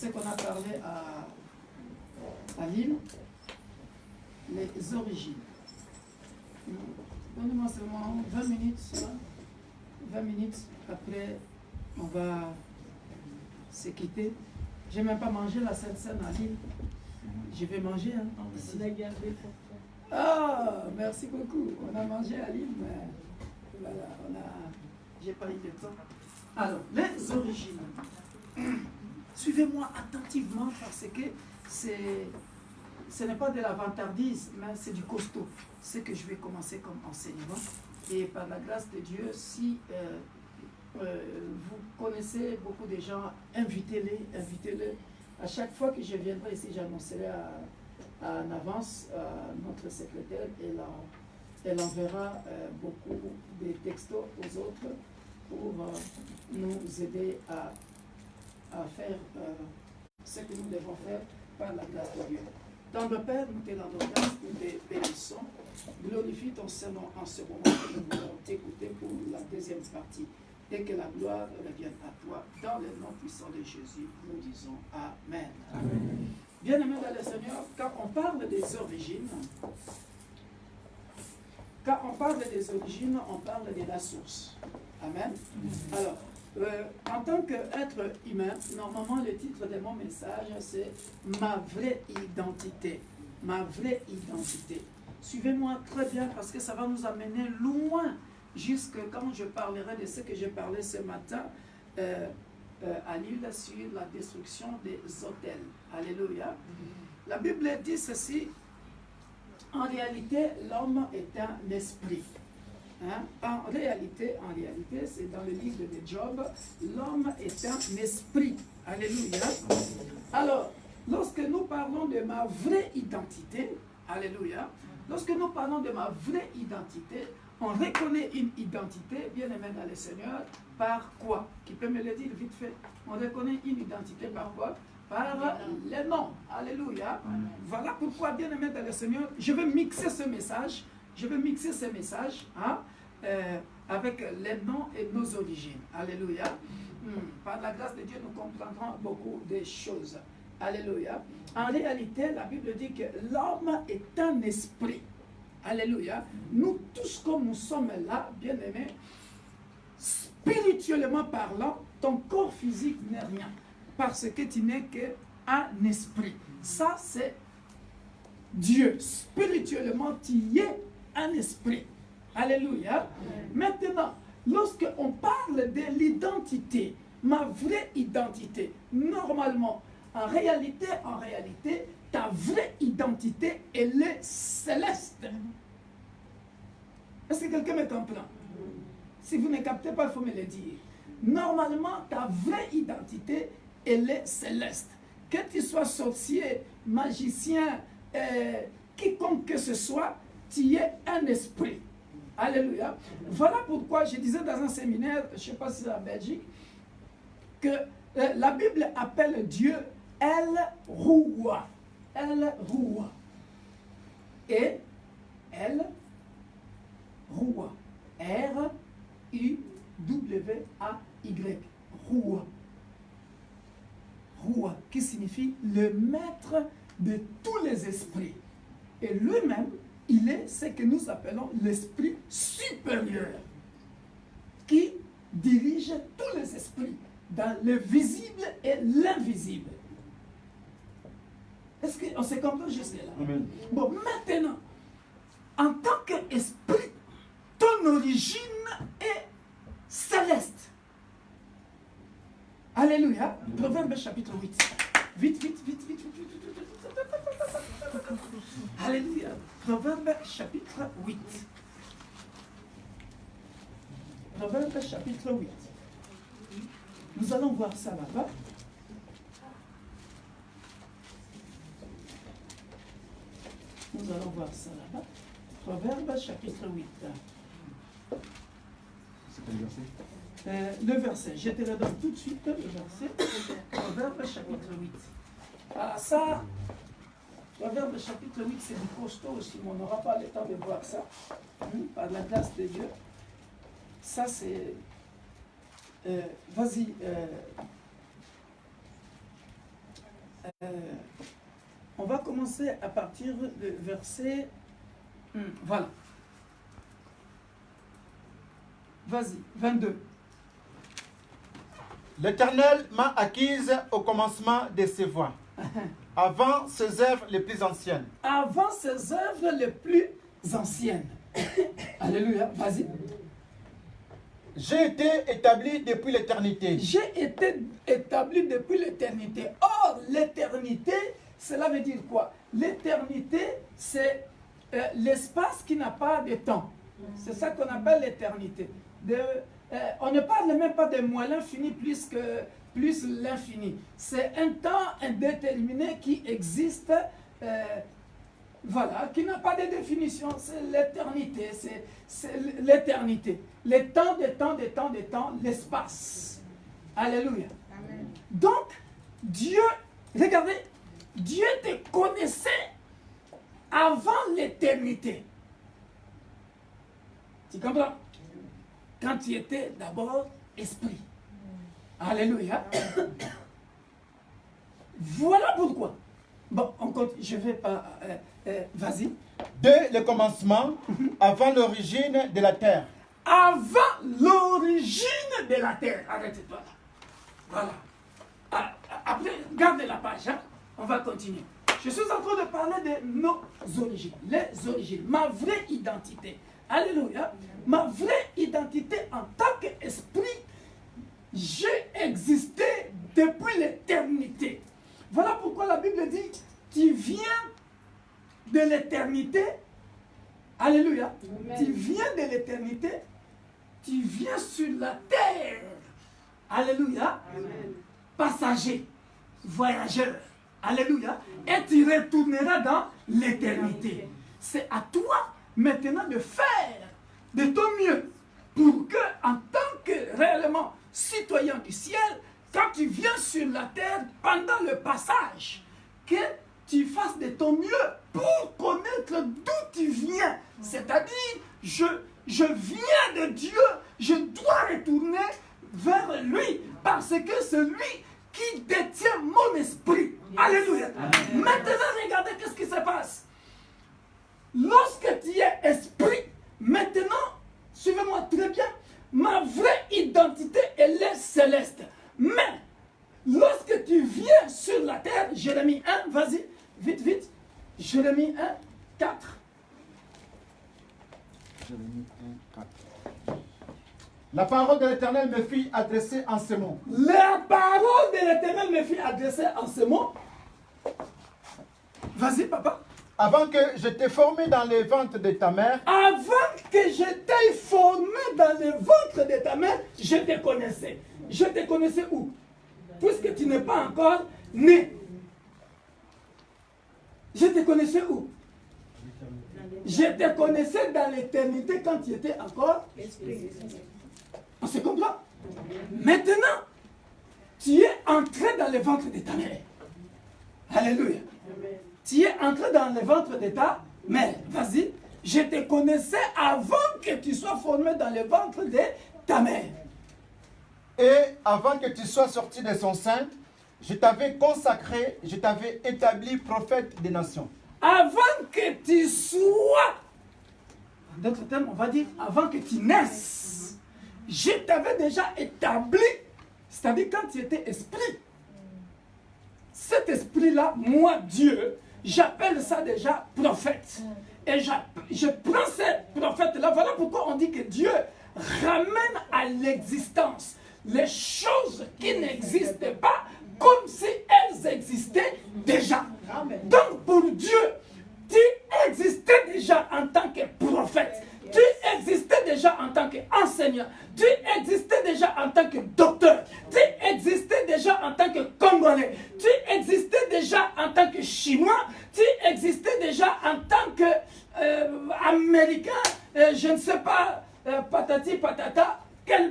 Ce qu'on a parlé à Lille, les origines. Donnez-moi seulement 20 minutes, ça. 20 minutes, après on va se quitter. Je n'ai même pas mangé la Sainte-Seine à Lille. Je vais manger. Hein, on l'a gardé pour toi. Ah, merci beaucoup. On a mangé à Lille, mais voilà, j'ai pas eu de temps. Alors, les origines. Suivez-moi attentivement parce que ce n'est pas de la vantardise, mais c'est du costaud. Ce que je vais commencer comme enseignement. Et par la grâce de Dieu, si vous connaissez beaucoup de gens, invitez-les, invitez-les. À chaque fois que je viendrai ici, j'annoncerai en avance à notre secrétaire et elle enverra beaucoup de textos aux autres pour nous aider à faire ce que nous devons faire par la grâce de Dieu. Dans le Père, nous te rendons grâce pour tes bénissons. Glorifie ton Seigneur en ce moment que nous voulons t'écouter pour la deuxième partie. Et que la gloire revienne à toi. Dans le nom puissant de Jésus, nous disons Amen. Amen. Bien-aimés dans le Seigneur, quand on parle des origines, on parle de la source. Amen. Alors, en tant qu'être humain, normalement le titre de mon message c'est ma vraie identité. Ma vraie identité. Suivez-moi très bien parce que ça va nous amener loin jusque quand je parlerai de ce que j'ai parlé ce matin à Lille sur la destruction des autels. Alléluia. La Bible dit ceci. En réalité, l'homme est un esprit. Hein? En réalité, c'est dans le livre de Job, l'homme est un esprit. Alléluia. Alors, lorsque nous parlons de ma vraie identité, alléluia, lorsque nous parlons de ma vraie identité, on reconnaît une identité, bien aimé dans le Seigneur, par quoi? Qui peut me le dire vite fait? On reconnaît une identité par quoi? Par les noms. Alléluia. Voilà pourquoi, bien aimé dans le Seigneur, je vais mixer ce message. Hein, avec les noms et nos origines. Alléluia. Par la grâce de Dieu, nous comprendrons beaucoup de choses. Alléluia. En réalité, la Bible dit que l'homme est un esprit. Alléluia. Nous tous comme nous sommes là, bien aimés, spirituellement parlant, ton corps physique n'est rien. Parce que tu n'es qu'un esprit. Ça, c'est Dieu. Spirituellement, tu es un esprit. Alléluia. Maintenant, lorsque on parle de l'identité, ma vraie identité, normalement, en réalité, ta vraie identité, elle est céleste. Est-ce que quelqu'un me comprend? Si vous ne captez pas, il faut me le dire. Normalement, ta vraie identité, elle est céleste. Que tu sois sorcier, magicien, quiconque que ce soit, tu es un esprit. Alléluia. Voilà pourquoi je disais dans un séminaire, je ne sais pas si c'est en Belgique, que la Bible appelle Dieu El Roi. El Roi. Et El Roi. R-U-W-A-Y. Roi. Roi, qui signifie le maître de tous les esprits. Et lui-même, il est ce que nous appelons l'esprit supérieur, qui dirige tous les esprits dans le visible et l'invisible. Est-ce qu'on se comprend jusque-là? Bon, maintenant, en tant qu'esprit, ton origine est céleste. Alléluia. Proverbe chapitre 8. Vite. Alléluia. Proverbe chapitre 8. Proverbe chapitre 8. Nous allons voir ça là-bas. Nous allons voir ça là-bas. Proverbe chapitre 8. C'est quel verset? Le verset, je te le donne tout de suite, le verset. Proverbe chapitre 8. Ah, ça, Proverbe chapitre 8, c'est du costaud aussi, mais on n'aura pas le temps de voir ça. Par la grâce de Dieu. Ça, c'est... vas-y. On va commencer à partir du verset... voilà. Vas-y, 22. L'Éternel m'a acquise au commencement de ses voies, avant ses œuvres les plus anciennes. Avant ses œuvres les plus anciennes. Alléluia, vas-y. J'ai été établi depuis l'éternité. J'ai été établi depuis l'éternité. Or, l'éternité, cela veut dire quoi? L'éternité, c'est l'espace qui n'a pas de temps. C'est ça qu'on appelle l'éternité. On ne parle même pas de moins l'infini plus l'infini. C'est un temps indéterminé qui existe, voilà, qui n'a pas de définition. C'est l'éternité, c'est l'éternité. Les temps, des temps, des temps, des temps, l'espace. Alléluia. Amen. Donc, Dieu, regardez, Dieu te connaissait avant l'éternité. Tu comprends? Quand tu étais d'abord esprit. Alléluia. Voilà pourquoi. Bon, on continue, je ne vais pas... vas-y. Dès le commencement, avant l'origine de la terre. Avant l'origine de la terre. Arrête-toi là. Voilà. Après, gardez la page. Hein? On va continuer. Je suis en train de parler de nos origines. Les origines. Ma vraie identité. Alléluia. Ma vraie identité en tant qu'esprit, j'ai existé depuis l'éternité. Voilà pourquoi la Bible dit, tu viens de l'éternité. Alléluia. Amen. Tu viens de l'éternité. Tu viens sur la terre. Alléluia. Amen. Passager, voyageur. Alléluia. Et tu retourneras dans l'éternité. C'est à toi maintenant de faire de ton mieux pour que, en tant que réellement citoyen du ciel, quand tu viens sur la terre pendant le passage, que tu fasses de ton mieux pour connaître d'où tu viens. C'est-à-dire, je viens de Dieu, je dois retourner vers lui parce que c'est lui qui détient mon esprit. Alléluia. Amen. Maintenant, regardez qu'est-ce qui se passe. Lorsque tu es esprit, maintenant, suivez-moi très bien, ma vraie identité, elle est céleste. Mais, lorsque tu viens sur la terre, Jérémie 1, vas-y, vite, vite, Jérémie 1, 4. Jérémie 1, 4. La parole de l'Éternel me fit adresser en ce mot. La parole de l'Éternel me fit adresser en ce mot. Vas-y, papa. Avant que je t'ai formé dans les ventres de ta mère. Avant que je t'ai formé dans le ventre de ta mère, je te connaissais. Je te connaissais où? Puisque tu n'es pas encore né. Je te connaissais où? Je te connaissais dans l'éternité quand tu étais encore esprit. On se comprend? Maintenant, tu es entré dans le ventre de ta mère. Alléluia. Tu es entré dans le ventre de ta mère. Vas-y. Je te connaissais avant que tu sois formé dans le ventre de ta mère. Et avant que tu sois sorti de son sein, je t'avais consacré, je t'avais établi prophète des nations. Avant que tu sois, en d'autres termes, on va dire, avant que tu naisses, je t'avais déjà établi, c'est-à-dire quand tu étais esprit. Cet esprit-là, moi, Dieu, j'appelle ça déjà prophète. Et je prends ces prophètes-là. Voilà pourquoi on dit que Dieu ramène à l'existence les choses qui n'existaient pas comme si elles existaient déjà. Donc pour Dieu, tu existais déjà en tant que prophète. Tu existais déjà en tant qu'enseignant. Tu existais déjà en tant que docteur. Tu existais déjà en tant que Congolais. Tu existais déjà en tant que Chinois. Tu existais déjà en tant qu'Américain. Je ne sais pas, patati patata,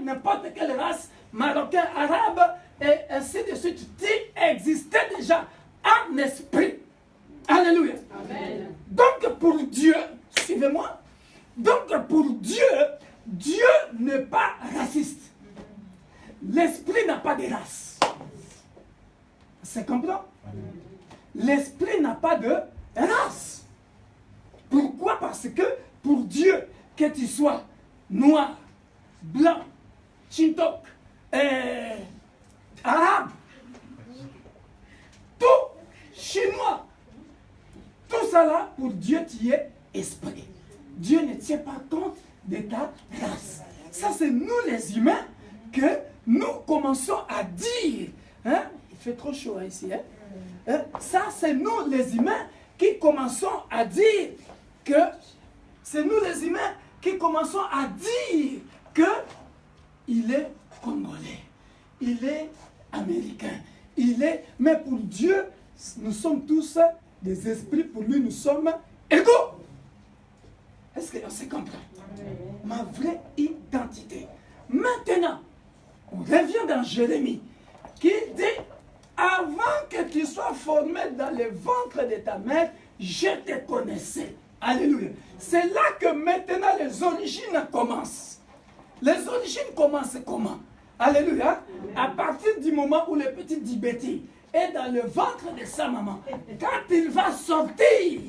n'importe quelle race, marocain, arabe, et ainsi de suite. Tu existais déjà en esprit. Alléluia. Amen. Donc pour Dieu, suivez-moi. Donc pour Dieu, Dieu n'est pas raciste. L'esprit n'a pas de race. C'est comprend? L'esprit n'a pas de race. Pourquoi? Parce que pour Dieu, que tu sois noir, blanc, chintok, arabe, tout, chinois, tout ça là, pour Dieu, tu es esprit. Dieu ne tient pas compte de ta race. Ça, c'est nous les humains que nous commençons à dire. Hein? Il fait trop chaud hein, ici. Hein? Ça, c'est nous les humains qui commençons à dire que c'est nous les humains qui commençons à dire que il est congolais, il est américain, il est... Mais pour Dieu, nous sommes tous des esprits, pour lui nous sommes égaux. Est-ce qu'on se comprend? Ma vraie identité. Maintenant, on revient dans Jérémie, qui dit, avant que tu sois formé dans le ventre de ta mère, je te connaissais. Alléluia. C'est là que maintenant les origines commencent. Les origines commencent comment? Alléluia. À partir du moment où le petit Dibéti est dans le ventre de sa maman, quand il va sortir,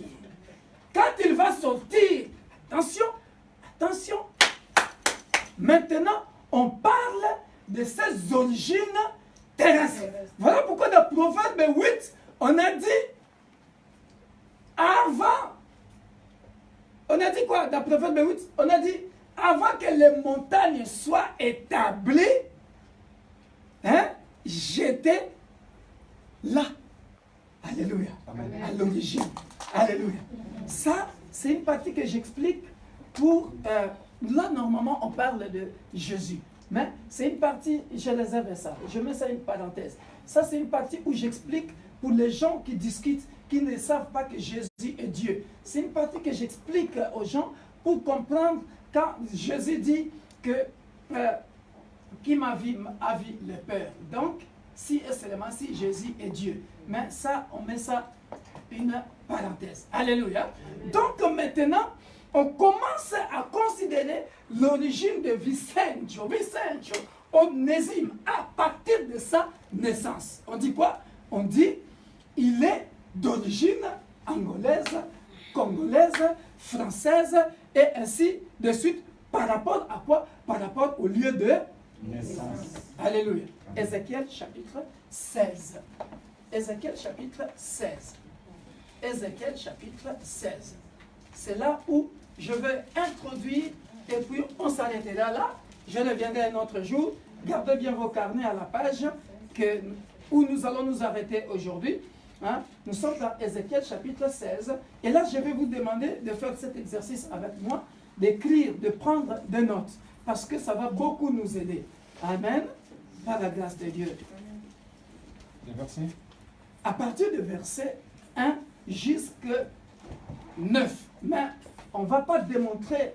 attention, attention, maintenant on parle de ses origines terrestres. Voilà pourquoi dans Proverbe 8, on a dit avant. On a dit quoi dans Proverbe 8? On a dit avant que les montagnes soient établies, hein, j'étais là. Alléluia. Amen. À l'origine. Alléluia. Ça, c'est une partie que j'explique pour... là, normalement, on parle de Jésus. Mais c'est une partie, je réserve ça. Je mets ça une parenthèse. Ça, c'est une partie où j'explique pour les gens qui discutent, qui ne savent pas que Jésus est Dieu. C'est une partie que j'explique aux gens pour comprendre quand Jésus dit que qui m'a vu a vu le Père. Donc, si et seulement si Jésus est Dieu. Mais ça, on met ça une parenthèse. Alléluia. Donc maintenant, on commence à considérer l'origine de Vicencio. Vicencio, Onésime, à partir de sa naissance. On dit quoi? On dit, il est d'origine angolaise, congolaise, française, et ainsi de suite. Par rapport à quoi? Par rapport au lieu de naissance. Alléluia. Ézéchiel chapitre 16. Ézéchiel chapitre 16. Ézéchiel chapitre 16. C'est là où je vais introduire, et puis on s'arrêtera là. Je reviendrai un autre jour. Gardez bien vos carnets à la page où nous allons nous arrêter aujourd'hui. Hein? Nous sommes dans Ézéchiel chapitre 16. Et là, je vais vous demander de faire cet exercice avec moi, d'écrire, de prendre des notes. Parce que ça va beaucoup nous aider. Amen. Par la grâce de Dieu. Les versets? À partir de verset 1 jusqu'à 9. Mais on ne va pas démontrer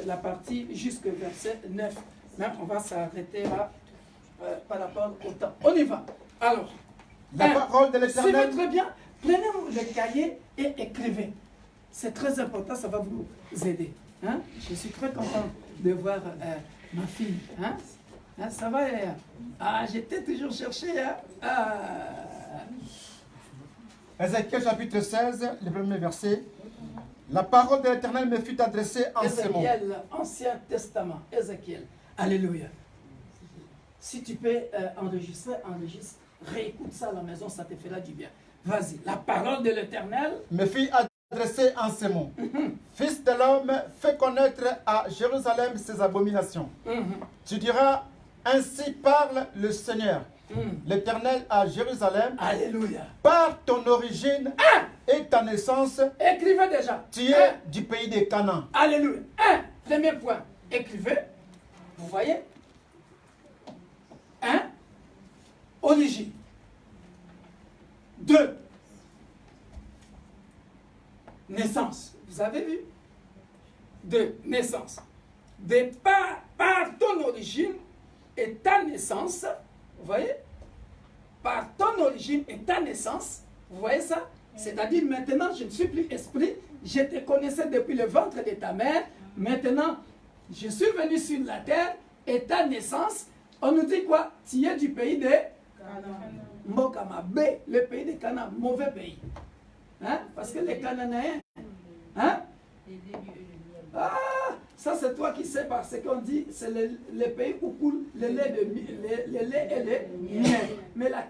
la partie jusqu'au verset 9. Mais on va s'arrêter là par rapport au temps. On y va. Alors, la parole de l'Éternel. Suivez très bien. Prenez le cahier et écrivez. C'est très important, ça va vous aider. Hein? Je suis très content de voir ma fille. Hein? Hein, ça va? Ah, j'étais toujours cherché. Hein? Ézéchiel chapitre 16, le premier verset. La parole de l'Éternel me fut adressée en ces mots. Ézéchiel, Ancien Testament. Ézéchiel. Alléluia. Si tu peux enregistrer, enregistre. Réécoute ça à la maison, ça te fera du bien. Vas-y. La parole de l'Éternel me fut adressée en ces mots. Fils de l'homme, fais connaître à Jérusalem ses abominations. Tu diras, ainsi parle le Seigneur, l'Éternel à Jérusalem. Alléluia. Par ton origine et ta naissance, écrivez déjà. Tu es du pays de Canaan. Alléluia. Premier point. Écrivez. Vous voyez? Origine. 2. Naissance. Vous avez vu? 2. Naissance. Par ton origine et ta naissance, vous voyez? Par ton origine et ta naissance, vous voyez ça? C'est-à-dire maintenant je ne suis plus esprit, je te connaissais depuis le ventre de ta mère, maintenant je suis venu sur la terre et ta naissance, on nous dit quoi? Tu es du pays de... Mbokamabe, le pays de Canaan, mauvais pays. Hein? Parce que les Cananéens, hein? Ah, ça c'est toi qui sais parce qu'on dit c'est le pays où coule le lait, le lait et le miel. Mais la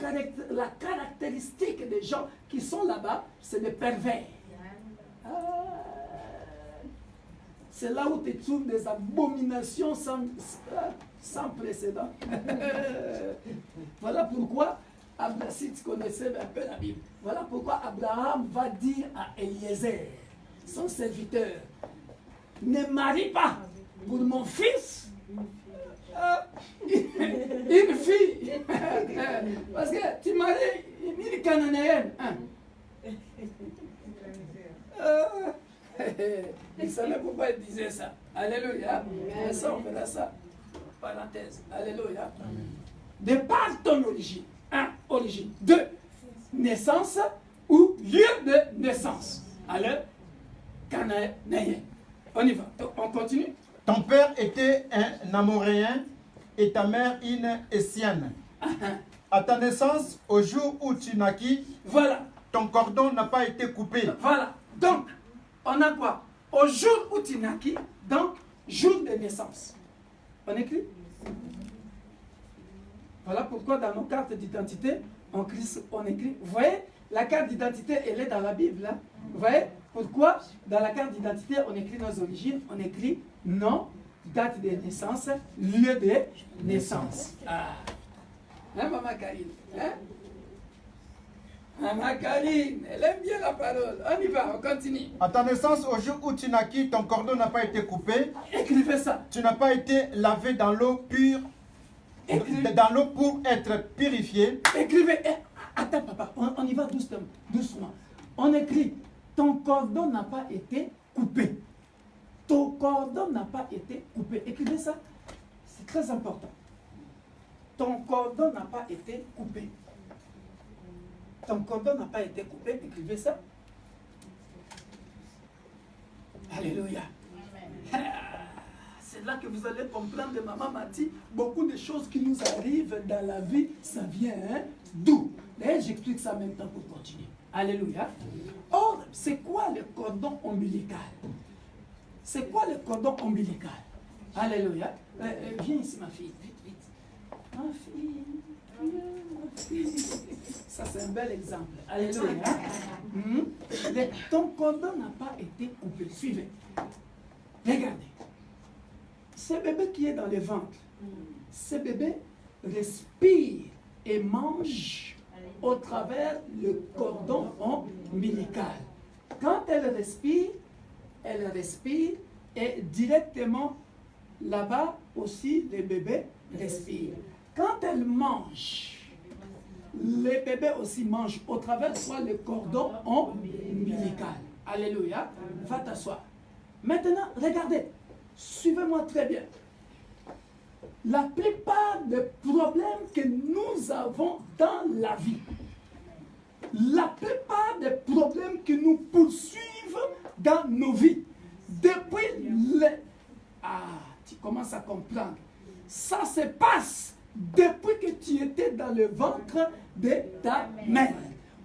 caractéristique des gens qui sont là-bas, c'est des pervers. Ah, c'est là où tu trouves des abominations sans précédent. Voilà pourquoi, si tu connaissais un peu la Bible, voilà pourquoi Abraham va dire à Eliezer, son serviteur, ne marie pas pour mon fils une fille. Parce que tu maries une Cananéenne. Hein? Il savait pourquoi il disait ça. Alléluia. Et ça, on verra ça. Parenthèse. Alléluia. De par ton origine. 1. Origine. 2. Naissance ou lieu de naissance. Alors, Cananéen. On y va. On continue. Ton père était un Amoréen et ta mère une Essienne. À ta naissance, au jour où tu naquis, voilà. Ton cordon n'a pas été coupé. Voilà. Donc, on a quoi? Au jour où tu naquis, donc, jour de naissance. On écrit? Voilà pourquoi dans nos cartes d'identité, on écrit. Vous voyez, la carte d'identité, elle est dans la Bible. Hein? Vous voyez pourquoi dans la carte d'identité, on écrit nos origines, on écrit nom, date de naissance, lieu de naissance. Ah. Hein, Maman Karine? Hein? Maman Karine, elle aime bien la parole. On y va, on continue. À ta naissance, au jour où tu naquis, ton cordon n'a pas été coupé. Écrivez ça. Tu n'as pas été lavé dans l'eau pure, dans l'eau pour être purifié. Écrivez. Attends, papa, on y va doucement. On écrit, ton cordon n'a pas été coupé. Ton cordon n'a pas été coupé. Écrivez ça. C'est très important. Ton cordon n'a pas été coupé. Ton cordon n'a pas été coupé. Écrivez ça. Alléluia. C'est là que vous allez comprendre, maman m'a dit, beaucoup de choses qui nous arrivent dans la vie, ça vient d'où? D'ailleurs, j'explique ça en même temps pour continuer. Alléluia. Or, c'est quoi le cordon ombilical? C'est quoi le cordon ombilical? Alléluia. Viens ici, ma fille. Vite, vite. Ma fille. Ça, c'est un bel exemple. Alléluia. Ton cordon n'a pas été coupé. Suivez. Regardez. Ce bébé qui est dans le ventre, ce bébé respire et mange au travers le cordon ombilical. Quand elle respire et directement là-bas aussi le bébé respire. Quand elle mange, le bébé aussi mange au travers soit le cordon ombilical. Alléluia. Va t'asseoir. Maintenant, regardez. Suivez-moi très bien. La plupart des problèmes que nous avons dans la vie, la plupart des problèmes que nous poursuivent dans nos vies, depuis tu commences à comprendre. Ça se passe depuis que tu étais dans le ventre de ta mère.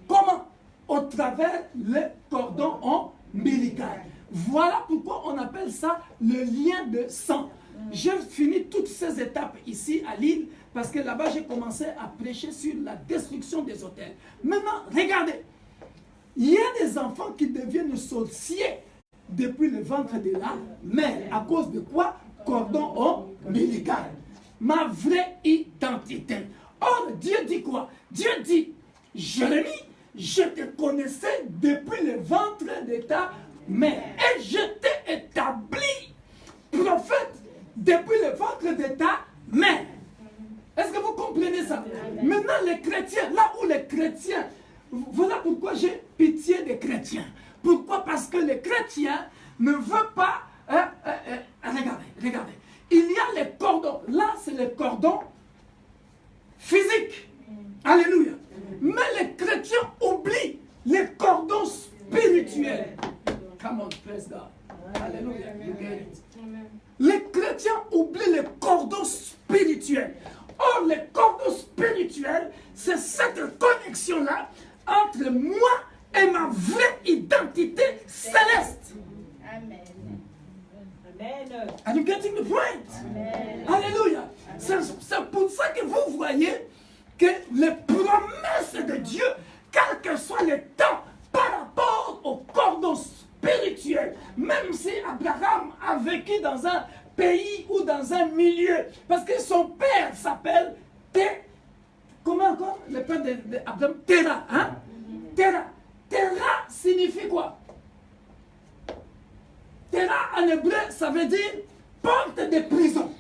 Comment? Au travers le cordon ombilical. Voilà pourquoi on appelle ça le lien de sang. J'ai fini toutes ces étapes ici à Lille parce que là-bas j'ai commencé à prêcher sur la destruction des autels. Maintenant, regardez. Il y a des enfants qui deviennent sorciers depuis le ventre de la mère. À cause de quoi? Cordon ombilical. Ma vraie identité. Or, Dieu dit quoi? Dieu dit, Jérémie, je te connaissais depuis le ventre de ta mère. Et je t'ai établi prophète depuis le ventre de ta mère. Est-ce que vous comprenez ça? Maintenant, les chrétiens, là où les chrétiens, voilà pourquoi j'ai pitié des chrétiens. Pourquoi? Parce que les chrétiens ne veulent pas... regardez. Il y a les cordons. Là, c'est les cordons physiques. Alléluia. Mais les chrétiens oublient les cordons spirituels. Come on, praise God. Alléluia. Les chrétiens oublient les cordons spirituels. Or, les cordons spirituels, c'est cette être moi et ma vraie identité céleste. Amen. Amen. Are you getting the point? Amen. Alléluia. C'est pour ça que vous voyez que les promesses de Dieu, quel que soit le temps, par rapport au cordon spirituel, même si Abraham a vécu dans un pays ou dans un milieu, parce que son père s'appelle comment encore? Le père d'Abraham, Terah, hein? Terah. Terah signifie quoi? Terah en hébreu, ça veut dire porte de prison.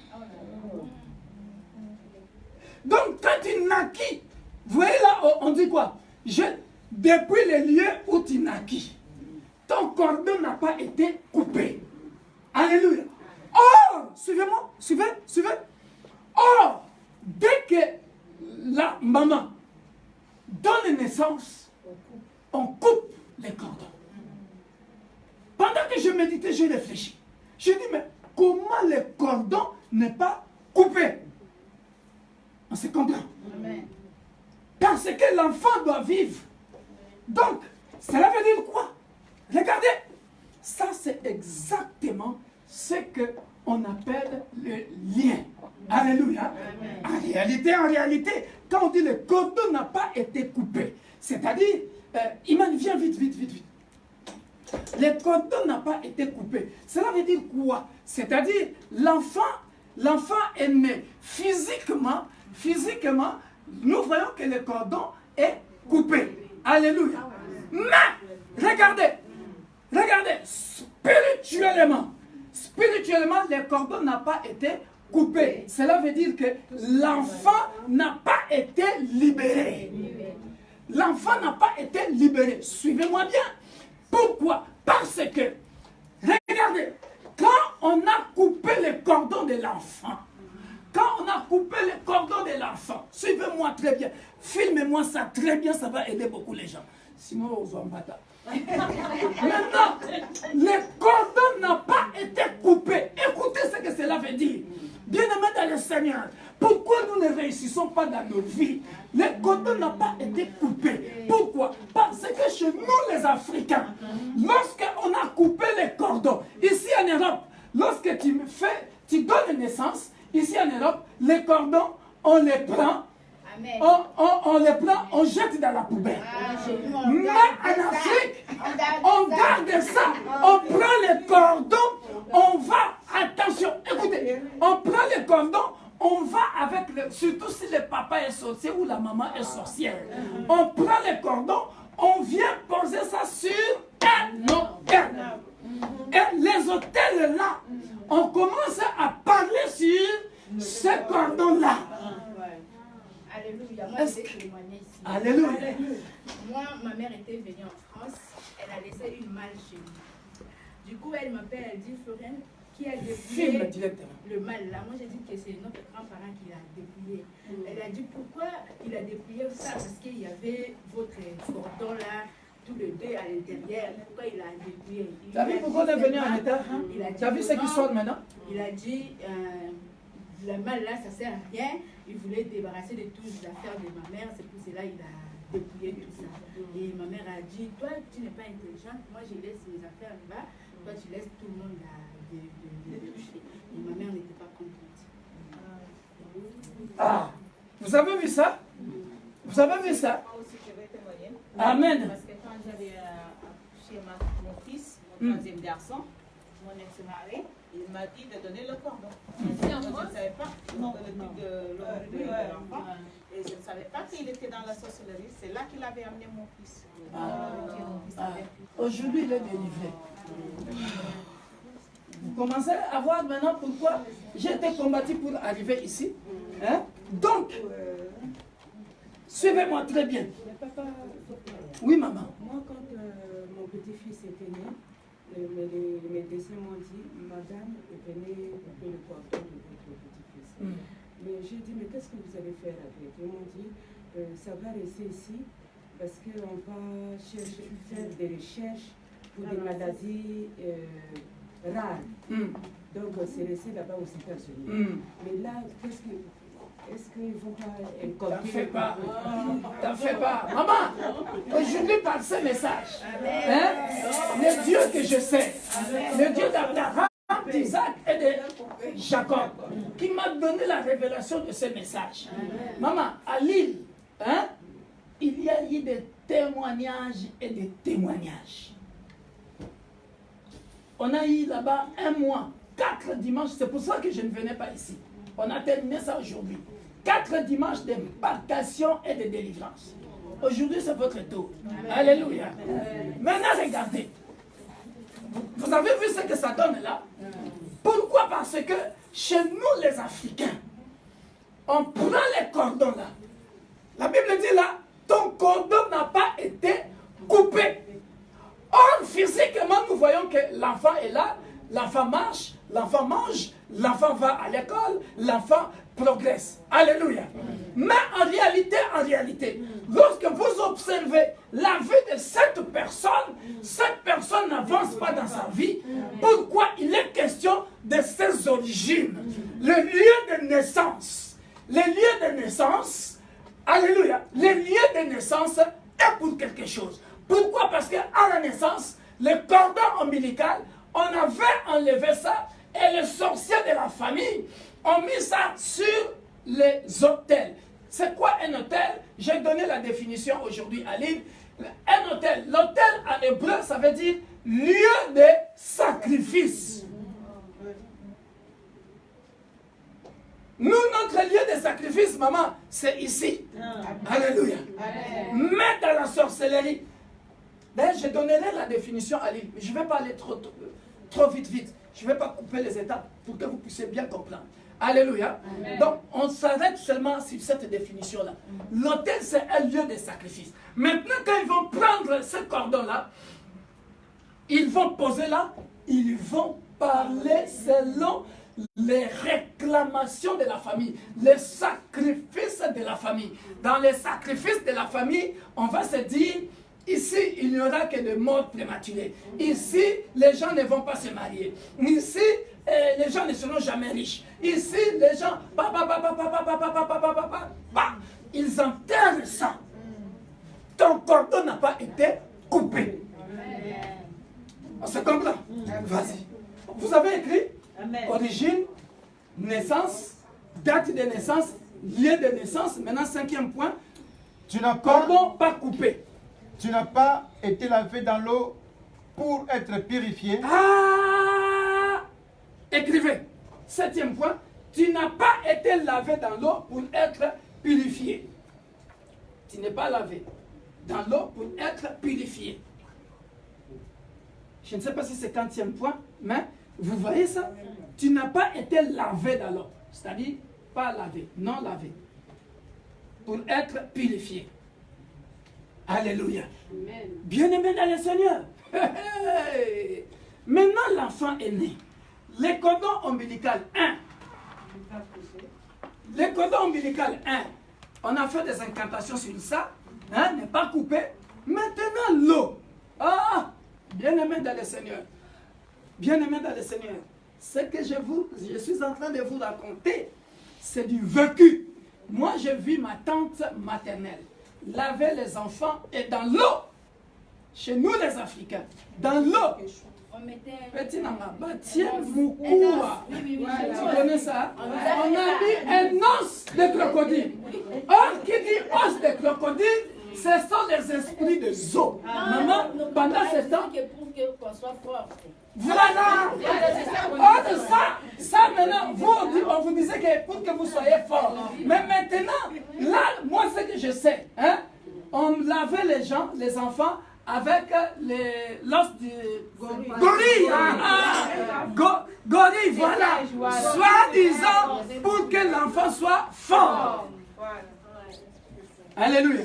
Donc, quand tu naquis, vous voyez là, on dit quoi? Depuis le lieu où tu naquis, ton cordon n'a pas été coupé. Alléluia. Or, suivez-moi, suivez. Or, dès que la maman donne naissance, on coupe les cordons. Pendant que je méditais, je réfléchis. Je dis, mais comment le cordon n'est pas coupé? On se comprend. Amen. Parce que l'enfant doit vivre. Donc, cela veut dire quoi? Regardez, ça c'est exactement ce qu'on appelle le lien. Alléluia. En réalité, quand on dit le cordon n'a pas été coupé, c'est-à-dire, Iman, viens vite. Le cordon n'a pas été coupé. Cela veut dire quoi? C'est-à-dire, l'enfant est né physiquement, nous voyons que le cordon est coupé. Alléluia. Mais, regardez, spirituellement, le cordon n'a pas été coupé. Cela veut dire que l'enfant n'a pas été libéré. L'enfant n'a pas été libéré. Suivez-moi bien. Pourquoi? Parce que, regardez, quand on a coupé le cordon de l'enfant, suivez-moi très bien, filmez-moi ça très bien, ça va aider beaucoup les gens. Sinon, on va battre. Maintenant, le cordon n'a pas été coupé. Écoutez ce que cela veut dire. Bien-aimés dans le Seigneur, pourquoi nous ne réussissons pas dans nos vies? Le cordon n'a pas été coupé. Pourquoi? Parce que chez nous les Africains, lorsqu'on a coupé les cordons, ici en Europe, lorsque tu donnes naissance, ici en Europe, les cordons, on les prend, Amen. on les prend, on jette dans la poubelle. Mais en Afrique, on garde ça, on prend les cordons, on va, attention, écoutez, on prend les cordons, on va avec, surtout si le papa est sorcier ou la maman est sorcière, on prend les cordons, on vient poser ça sur un hôtel. Et les hôtels là, on commence à parler sur ce cordon-là. Alléluia. Moi, je vais témoigner ici. Alléluia. Moi, ma mère était venue en France. Elle a laissé une malle chez nous. Du coup, elle m'appelle, elle dit, Florine, qui a dépouillé le mal là? Moi, j'ai dit que c'est notre grand-parent qui l'a dépouillé. Elle a dit, pourquoi il a dépouillé ça? Parce qu'il y avait votre cordon là, tous les deux à l'intérieur. Pourquoi il a dépouillé? Tu as vu pourquoi on est venu en état? Tu as vu ce qui sort maintenant? Il a dit, le mal là, ça sert à rien. Il voulait débarrasser de toutes les affaires de ma mère. C'est pour cela qu'il a dépouillé tout ça. Et ma mère a dit, toi, tu n'es pas intelligente. Moi, je laisse les affaires là. Toi, tu laisses tout le monde de toucher. Et ma mère n'était pas contente. Ah, vous avez vu ça? Vous avez vu ça? Moi aussi, je vais témoigner. Amen. Parce que quand j'avais accouché mon fils, mon troisième garçon, mon ex-mari, il m'a dit de donner le cordon. Je ne savais pas le truc de l'enfant. Et je ne savais pas qu'il était dans la sorcellerie. C'est là qu'il avait amené mon fils. Aujourd'hui, il est délivré. Vous commencez à voir maintenant pourquoi j'ai été combattu pour arriver ici. Hein? Donc, suivez-moi très bien. Mais papa, Oui, maman. moi quand mon petit-fils était né, les médecins m'ont dit, madame, venez couper le cordon de votre petit-fils. Mais j'ai dit, mais qu'est-ce que vous allez faire avec? Ils m'ont dit, ça va rester ici parce qu'on va faire des recherches pour des maladies rares. Donc c'est resté là-bas aux États-Unis. Mais là, est-ce qu'ils ne vont pas T'en fais pas. T'en fais pas. Maman, aujourd'hui par ce message, hein, le Dieu que je sais, le Dieu d'Abraham, d'Isaac et de Jacob, qui m'a donné la révélation de ce message. Maman, à Lille, hein, il y a eu des témoignages et des témoignages. On a eu là-bas 1 mois, 4 dimanches, c'est pour ça que je ne venais pas ici. On a terminé ça aujourd'hui. 4 dimanches d'impartation et de délivrance. Aujourd'hui, c'est votre tour. Alléluia. Maintenant, regardez. Vous avez vu ce que ça donne là? Pourquoi? Parce que chez nous, les Africains, on prend les cordons là. La Bible dit là, ton cordon n'a pas été coupé. Or, physiquement, nous voyons que l'enfant est là, l'enfant marche, l'enfant mange, l'enfant va à l'école, l'enfant progresse. Alléluia. Mais en réalité, lorsque vous observez la vie de cette personne n'avance pas dans sa vie. Pourquoi? Il est question de ses origines. Le lieu de naissance. Le lieu de naissance, alléluia, le lieu de naissance est pour quelque chose. Pourquoi? Parce qu'à la naissance, le cordon ombilical, on avait enlevé ça et les sorciers de la famille ont mis ça sur les autels. C'est quoi un autel? J'ai donné la définition aujourd'hui à Lille. Un autel, l'autel en hébreu, ça veut dire lieu de sacrifice. Nous, notre lieu de sacrifice, maman, c'est ici. Alléluia. Mais dans la sorcellerie, d'ailleurs, je donnerai la définition à Lille. Je ne vais pas aller trop vite. Je ne vais pas couper les étapes pour que vous puissiez bien comprendre. Alléluia. Amen. Donc, on s'arrête seulement sur cette définition-là. L'autel, c'est un lieu de sacrifice. Maintenant, quand ils vont prendre ce cordon-là, ils vont poser là, ils vont parler selon les réclamations de la famille, les sacrifices de la famille. Dans les sacrifices de la famille, on va se dire, ici, il n'y aura que de morts prématurées. Ici, les gens ne vont pas se marier. Ici, les gens ne seront jamais riches. Ici, les gens, ils enterrent ça. Ton cordon n'a pas été coupé. On se comprend? Vas-y. Vous avez écrit origine, naissance, date de naissance, lieu de naissance. Maintenant, 5e point. Tu n'as pas, cordon pas coupé. Tu n'as pas été lavé dans l'eau pour être purifié. Ah! Écrivez. 7e point. Tu n'as pas été lavé dans l'eau pour être purifié. Tu n'es pas lavé dans l'eau pour être purifié. Je ne sais pas si c'est 40e point, mais vous voyez ça? Tu n'as pas été lavé dans l'eau. C'est-à-dire, pas lavé, non lavé. Pour être purifié. Alléluia. Bien-aimé dans le Seigneur. Maintenant, l'enfant est né. Le cordon ombilical 1. Le cordon ombilical 1. On a fait des incantations sur ça. Hein, n'est pas coupé. Maintenant, l'eau. Ah! Bien-aimé dans le Seigneur. Bien-aimé dans le Seigneur. Ce que je suis en train de vous raconter, c'est du vécu. Moi, j'ai vu ma tante maternelle laver les enfants et dans l'eau. Chez nous, les Africains, dans l'eau. Petit Nanga, tiens, Moukoua. Tu connais ça? On a mis un os de crocodile. Or, qui dit os de crocodile, ce sont les esprits de zoo. Maman, pendant ce temps, voilà. Or, ça maintenant, on vous disait que pour que vous soyez fort. Mais maintenant, là, moi, ce que je sais, hein, on lavait les enfants avec l'os du gorille. Gorille, voilà. Soi-disant pour que l'enfant soit fort. Alléluia.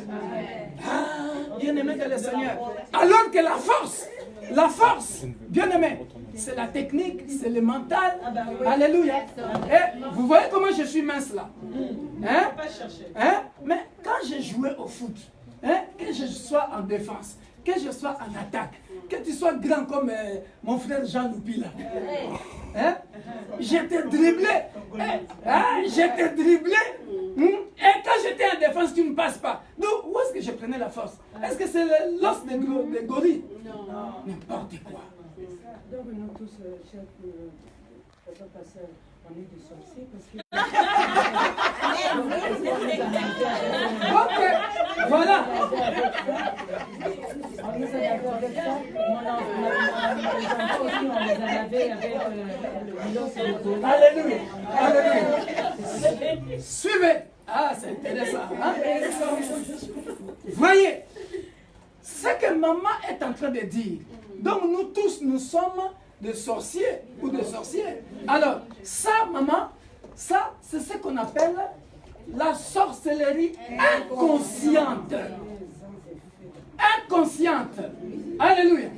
Ah, bien-aimé de le Seigneur. Alors que la force, bien-aimé, c'est la technique, c'est le mental. Alléluia. Et vous voyez comment je suis mince là? Hein? Mais quand je jouais au foot, hein, que je sois en défense, que je sois en attaque, que tu sois grand comme mon frère Jean Loupi là. Hein? J'étais dribblé. Hein? J'étais dribblé. Et quand j'étais en défense, tu ne passes pas. Donc, où est-ce que je prenais la force? Est-ce que c'est l'os des gorilles? Non. N'importe quoi. Donc, nous tous, chers passeurs, on est des sorciers parce que. Ok, voilà. On les a lavés avec ça. On les a lavés avec l'os et le gorilles. Alléluia. Alléluia. Suivez. Ah, c'est intéressant. Hein? Voyez ce que maman est en train de dire. Donc nous tous, nous sommes des sorciers ou des sorcières. Alors, ça, maman, ça, c'est ce qu'on appelle la sorcellerie inconsciente. Inconsciente. Alléluia.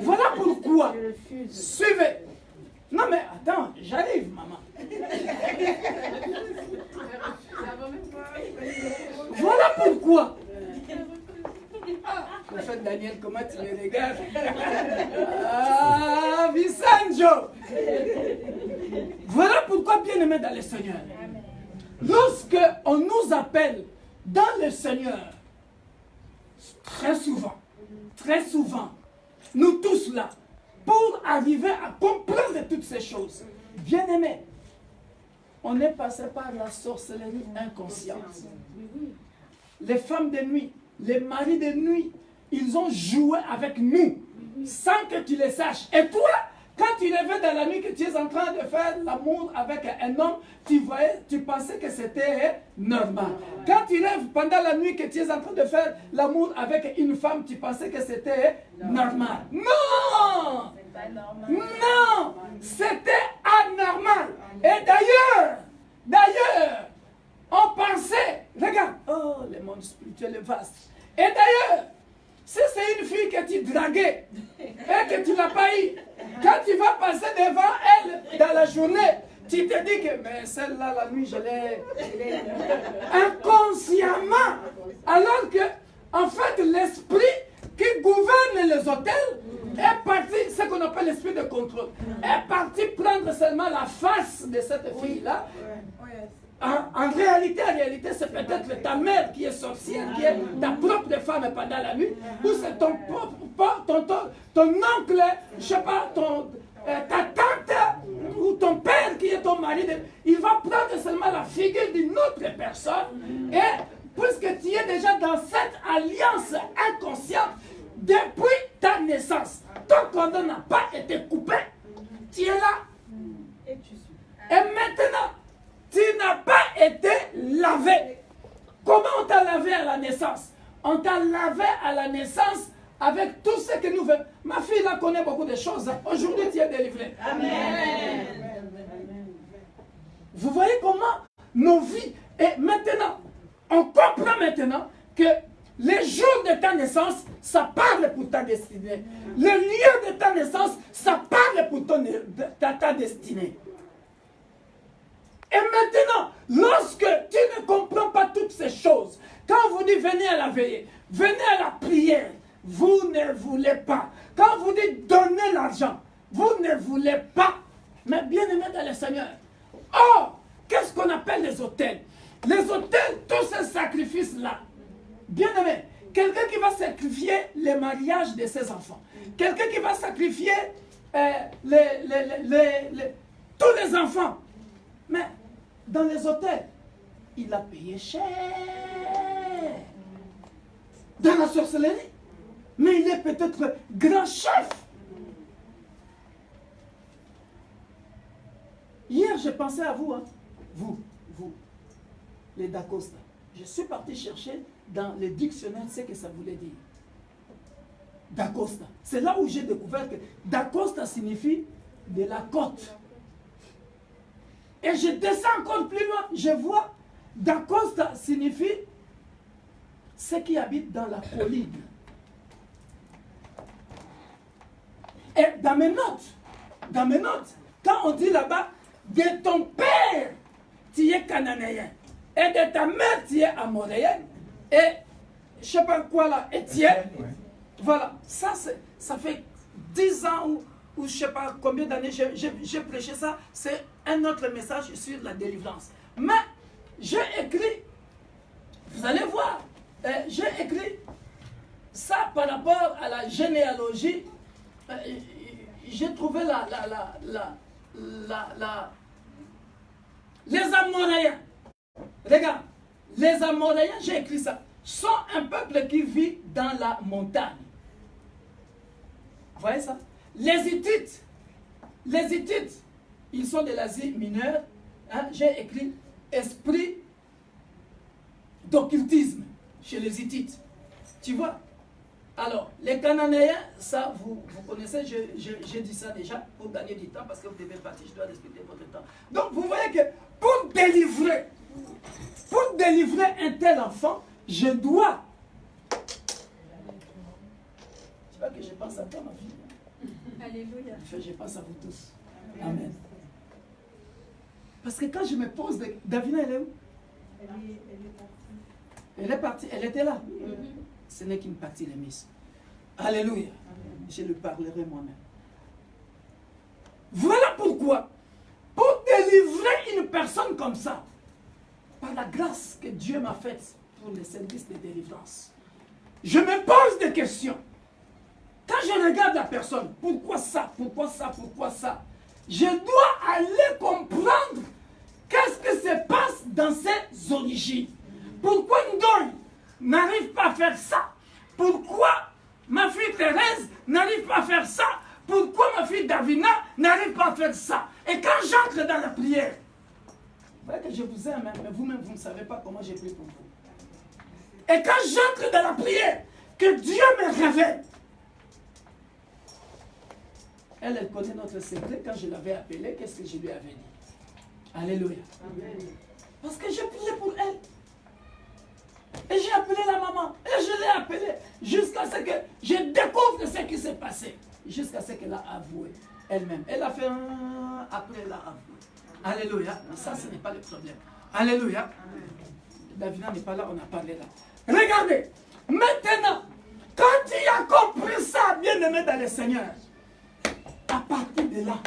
Voilà pourquoi. Suivez. Non mais attends, j'arrive, maman. Voilà pourquoi. Ah, prophète Daniel, comment tu les regardes? Ah, Visanjo. Voilà pourquoi, bien-aimés dans le Seigneur, lorsque on nous appelle dans le Seigneur, très souvent, nous tous là, pour arriver à comprendre toutes ces choses, bien-aimés, on est passé par la sorcellerie inconsciente. Les femmes de nuit, les maris de nuit, ils ont joué avec nous sans que tu le saches. Et toi, quand tu rêvais dans la nuit que tu es en train de faire l'amour avec un homme, tu pensais que c'était normal. Quand tu rêves pendant la nuit que tu es en train de faire l'amour avec une femme, tu pensais que c'était normal. Non! Non! C'était anormal. Et d'ailleurs, on pensait, regarde, oh, le monde spirituel est vaste. Et d'ailleurs, si c'est une fille que tu draguais et que tu n'as pas eu, quand tu vas passer devant elle dans la journée, tu te dis que mais celle-là, la nuit, je l'ai inconsciemment. Alors que, en fait, l'esprit qui gouverne les hôtels est parti, ce qu'on appelle l'esprit de contrôle, est parti prendre seulement la face de cette fille-là. En réalité, c'est peut-être ta mère qui est sorcière, qui est ta propre femme pendant la nuit, ou c'est ton oncle, je sais pas, ta tante, ou ton père qui est ton mari. Il va prendre seulement la figure d'une autre personne, et puisque tu es déjà dans cette alliance inconsciente, depuis ta naissance, ton cordon n'a pas été coupé, tu es là. Et maintenant, tu n'as pas été lavé. Comment on t'a lavé à la naissance? On t'a lavé à la naissance avec tout ce que nous veut. Ma fille là connaît beaucoup de choses. Aujourd'hui, tu es délivré. Amen. Vous voyez comment nos vies... Et maintenant, on comprend maintenant que les jours de ta naissance, ça parle pour ta destinée. Le lieu de ta naissance, ça parle pour ta destinée. Et maintenant, lorsque tu ne comprends pas toutes ces choses, quand on vous dit venez à la veillée, venez à la prière, vous ne voulez pas. Quand vous dites donnez l'argent, vous ne voulez pas. Mais bien aimé dans le Seigneur. Or, qu'est-ce qu'on appelle les autels? Les autels, tous ces sacrifices-là. Bien aimé, quelqu'un qui va sacrifier le mariage de ses enfants, quelqu'un qui va sacrifier tous les enfants. Mais dans les hôtels, il a payé cher. Dans la sorcellerie. Mais il est peut-être grand chef. Hier, j'ai pensé à vous, hein. Vous, les Dacosta. Je suis parti chercher dans le dictionnaire ce que ça voulait dire. Dacosta. C'est là où j'ai découvert que Dacosta signifie de la côte. Et je descends encore plus loin, je vois, Dacosta signifie ceux qui habitent dans la colline. Et dans mes notes, quand on dit là-bas, de ton père, tu es cananéen, et de ta mère, tu es amoréenne, et je ne sais pas quoi là, Étienne, Voilà, ça fait 10 ans ou je ne sais pas combien d'années j'ai prêché ça. C'est un autre message sur la délivrance. Mais j'ai écrit, vous allez voir, j'ai écrit ça par rapport à la généalogie. J'ai trouvé les Amoréens. Regarde, les Amoréens, j'ai écrit ça, sont un peuple qui vit dans la montagne. Vous voyez ça? Les Hittites, ils sont de l'Asie mineure. Hein? J'ai écrit esprit d'occultisme chez les Hittites. Tu vois? Alors, les Cananéens, ça, vous connaissez, j'ai dit ça déjà pour gagner du temps parce que vous devez partir, je dois respecter votre temps. Donc, vous voyez que pour délivrer un tel enfant, je dois. Tu vois que je pense à toi, ma fille. Alléluia. Je pense à vous tous. Amen. Parce que quand je me pose, Davina, elle est où? Elle est partie, elle était là. Ce n'est qu'une partie remise. Alléluia. Je le parlerai moi-même. Voilà pourquoi, pour délivrer une personne comme ça, par la grâce que Dieu m'a faite pour le service de délivrance, je me pose des questions. Quand je regarde la personne, pourquoi ça, pourquoi ça, pourquoi ça, je dois aller comprendre qu'est-ce qui se passe dans ses origines. Pourquoi Ndoye n'arrive pas à faire ça? Pourquoi ma fille Thérèse n'arrive pas à faire ça? Pourquoi ma fille Davina n'arrive pas à faire ça? Et quand j'entre dans la prière, vous voyez que je vous aime, mais vous-même, vous ne savez pas comment j'ai pris pour vous. Et quand j'entre dans la prière, que Dieu me révèle, elle connaît notre secret. Quand je l'avais appelée, qu'est-ce que je lui avais dit? Alléluia. Amen. Parce que j'ai prié pour elle. Et j'ai appelé la maman. Et je l'ai appelée jusqu'à ce que je découvre ce qui s'est passé. Jusqu'à ce qu'elle a avoué elle-même. Elle a fait un... Après, elle a avoué. Alléluia. Mais ça, ce n'est pas le problème. Alléluia. Davina n'est pas là, on a parlé là. Regardez. Maintenant, quand tu as compris ça, bien-aimé dans le Seigneur, à partir de là,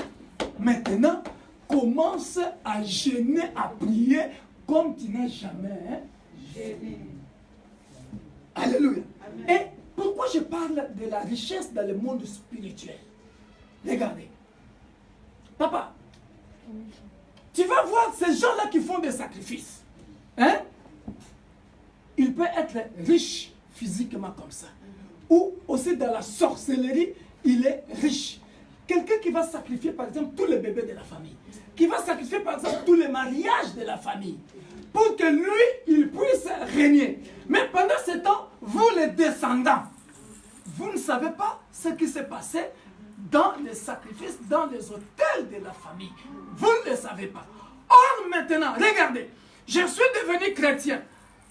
maintenant, commence à jeûner, à prier comme tu n'as jamais gêné. Alléluia. Amen. Et pourquoi je parle de la richesse dans le monde spirituel? Regardez. Papa, tu vas voir ces gens-là qui font des sacrifices. Hein? Il peut être riche physiquement comme ça. Ou aussi dans la sorcellerie, il est riche. Quelqu'un qui va sacrifier, par exemple, tous les bébés de la famille. Qui va sacrifier, par exemple, tous les mariages de la famille. Pour que lui, il puisse régner. Mais pendant ce temps, vous les descendants, vous ne savez pas ce qui s'est passé dans les sacrifices, dans les autels de la famille. Vous ne le savez pas. Or, maintenant, regardez, je suis devenu chrétien.